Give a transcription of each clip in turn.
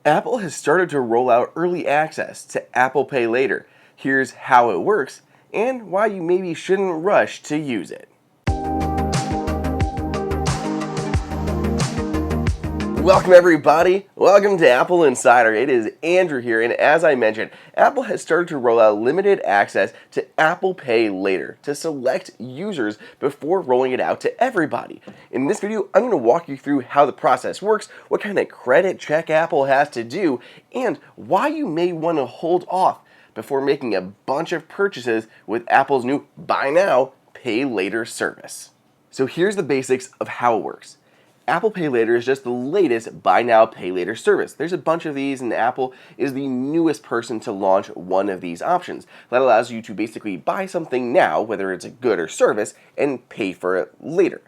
Apple has started to roll out early access to Apple Pay Later. Here's how it works and why you maybe shouldn't rush to use it. Welcome everybody, welcome to AppleInsider. It is Andrew here, and as I mentioned, Apple has started to roll out limited access to Apple Pay Later to select users before rolling it out to everybody. In this video, I'm going to walk you through how the process works, what kind of credit check Apple has to do, and why you may want to hold off before making a bunch of purchases with Apple's new Buy Now, Pay Later service. So here's the basics of how it works. Apple Pay Later is just the latest Buy Now, Pay Later service. There's a bunch of these, and Apple is the newest person to launch one of these options. That allows you to basically buy something now, whether it's a good or service, and pay for it later.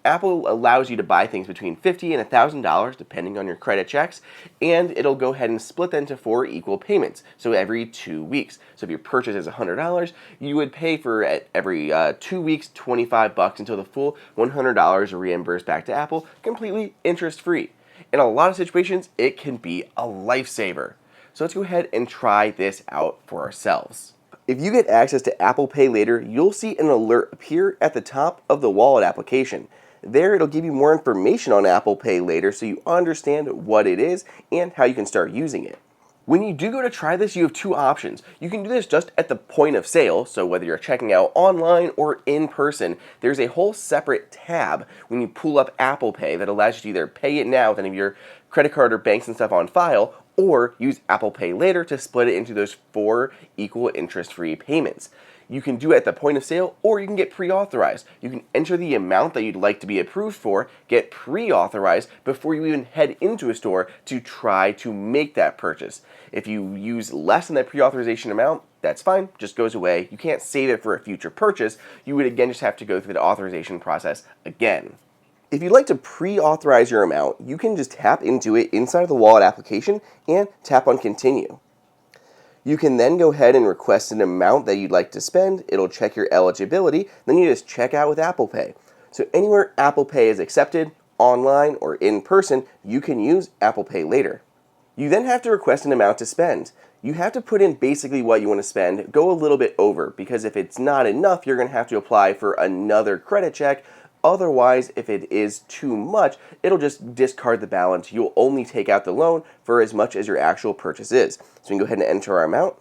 Apple allows you to buy things between $50 and $1,000 depending on your credit checks, and it'll go ahead and split them into 4 equal payments, so every 2 weeks. So if your purchase is $100, you would pay for every 2 weeks $25 until the full $100 are reimbursed back to Apple, completely interest-free. In a lot of situations, it can be a lifesaver. So let's go ahead and try this out for ourselves. If you get access to Apple Pay Later, you'll see an alert appear at the top of the wallet application. There, it'll give you more information on Apple Pay Later so you understand what it is and how you can start using it. When you do go to try this, you have 2 options. You can do this just at the point of sale, so whether you're checking out online or in person, there's a whole separate tab when you pull up Apple Pay that allows you to either pay it now with any of your credit card or banks and stuff on file, or use Apple Pay Later to split it into those 4 equal interest-free payments. You can do it at the point of sale, or you can get pre-authorized. You can enter the amount that you'd like to be approved for, get pre-authorized before you even head into a store to try to make that purchase. If you use less than that pre-authorization amount, that's fine, just goes away. You can't save it for a future purchase. You would again just have to go through the authorization process again. If you'd like to pre-authorize your amount, you can just tap into it inside of the wallet application and tap on Continue. You can then go ahead and request an amount that you'd like to spend. It'll check your eligibility, then you just check out with Apple Pay. So anywhere Apple Pay is accepted, online or in person, you can use Apple Pay Later. You then have to request an amount to spend. You have to put in basically what you want to spend, go a little bit over, because if it's not enough, you're going to have to apply for another credit check. Otherwise, if it is too much, it'll just discard the balance. You'll only take out the loan for as much as your actual purchase is. So we can go ahead and enter our amount.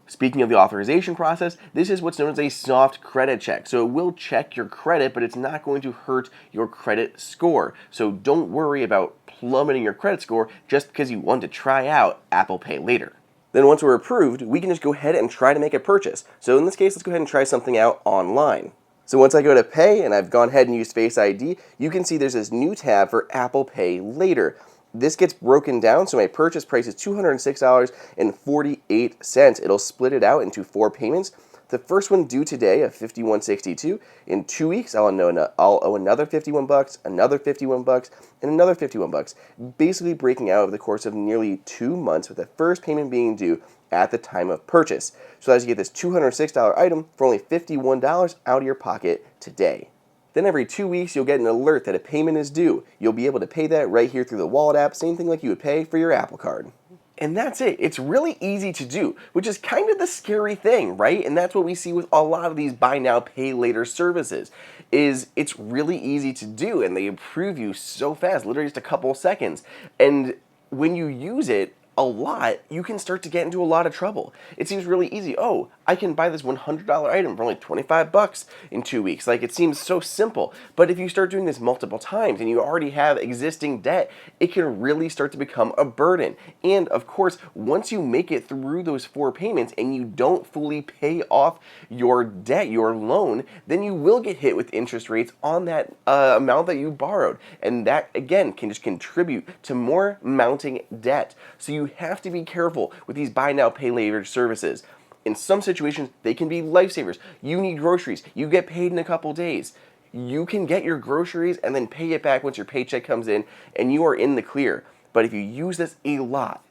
Speaking of the authorization process, this is what's known as a soft credit check. So it will check your credit, but it's not going to hurt your credit score. So don't worry about plummeting your credit score just because you want to try out Apple Pay Later. Then once we're approved, we can just go ahead and try to make a purchase. So in this case, let's go ahead and try something out online. So once I go to pay and I've gone ahead and used Face ID, you can see there's this new tab for Apple Pay Later. This gets broken down, so my purchase price is $206.48. It'll split it out into 4 payments. The first one due today of $51.62. In 2 weeks, I'll owe another $51, another $51, and another $51. Basically breaking out over the course of nearly 2 months, with the first payment being due at the time of purchase. So as you get this $206 item for only $51 out of your pocket today. Then every 2 weeks, you'll get an alert that a payment is due. You'll be able to pay that right here through the wallet app, same thing like you would pay for your Apple Card. And that's it. It's really easy to do, which is kind of the scary thing, right? And that's what we see with a lot of these Buy Now, Pay Later services, is it's really easy to do, and they approve you so fast, literally just a couple seconds. And when you use it a lot, you can start to get into a lot of trouble. It seems really easy. Oh, I can buy this $100 item for only $25 in 2 weeks. Like, it seems so simple. But if you start doing this multiple times and you already have existing debt, it can really start to become a burden. And of course, once you make it through those 4 payments and you don't fully pay off your debt, your loan, then you will get hit with interest rates on that amount that you borrowed. And that, again, can just contribute to more mounting debt. So you have to be careful with these Buy Now, Pay Later services. In some situations, they can be lifesavers. You need groceries. You get paid in a couple days. You can get your groceries and then pay it back once your paycheck comes in, and you are in the clear. But if you use this a lot,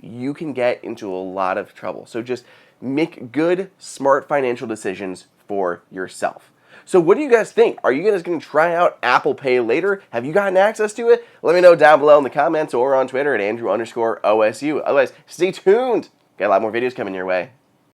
you can get into a lot of trouble. So just make good, smart financial decisions for yourself. So what do you guys think? Are you guys going to try out Apple Pay later? Have you gotten access to it? Let me know down below in the comments or on Twitter at Andrew_OSU. Otherwise, stay tuned. Got a lot more videos coming your way.